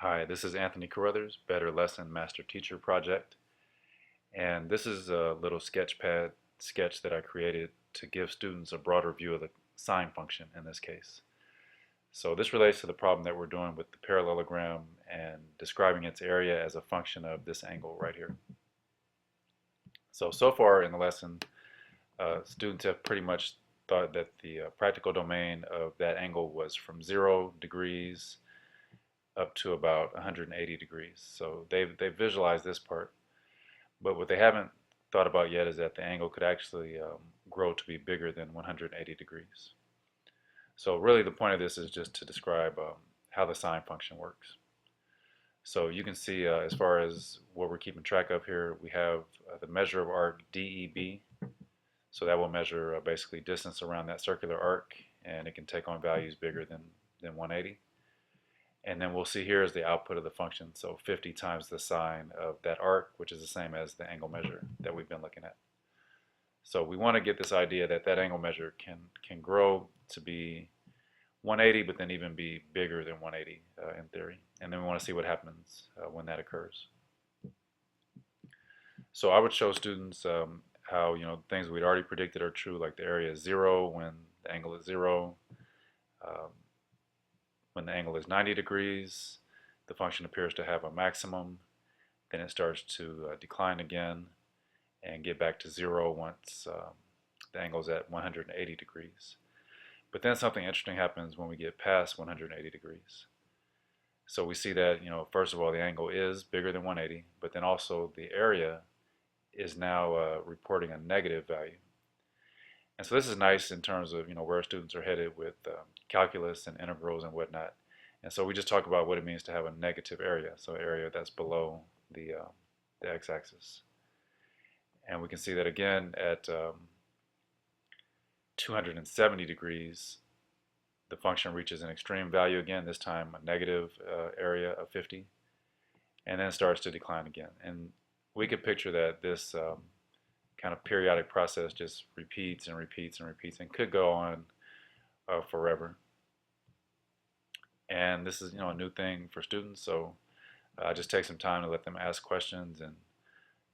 Hi, this is Anthony Carruthers, Better Lesson Master Teacher Project, and this is a little sketchpad sketch that I created to give students a broader view of the sine function in this case. So this relates to the problem that we're doing with the parallelogram and describing its area as a function of this angle right here. So far in the lesson, students have pretty much thought that the practical domain of that angle was from 0 degrees up to about 180 degrees. So they've visualized this part, but what they haven't thought about yet is that the angle could actually grow to be bigger than 180 degrees. So really the point of this is just to describe how the sine function works. So you can see as far as what we're keeping track of here, we have the measure of arc DEB. So that will measure basically distance around that circular arc, and it can take on values bigger than 180. And then we'll see here is the output of the function, so 50 times the sine of that arc, which is the same as the angle measure that we've been looking at. So we want to get this idea that that angle measure can grow to be 180, but then even be bigger than 180 in theory. And then we want to see what happens when that occurs. So I would show students how things we'd already predicted are true, like the area is 0 when the angle is 0. When the angle is 90 degrees, the function appears to have a maximum. Then it starts to decline again and get back to 0 once the angle is at 180 degrees. But then something interesting happens when we get past 180 degrees. So we see that, first of all, the angle is bigger than 180, but then also the area is now reporting a negative value. And so this is nice in terms of where students are headed with calculus and integrals and whatnot. And so we just talk about what it means to have a negative area, so area that's below the x-axis. And we can see that again at 270 degrees, the function reaches an extreme value again, this time a negative area of 50, and then starts to decline again. And we could picture that this kind of periodic process just repeats and repeats and repeats and could go on forever. And this is a new thing for students, so just take some time to let them ask questions, and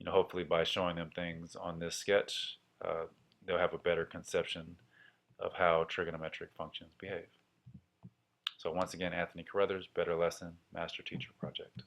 hopefully by showing them things on this sketch they'll have a better conception of how trigonometric functions behave. So once again, Anthony Carruthers, Better Lesson Master Teacher Project.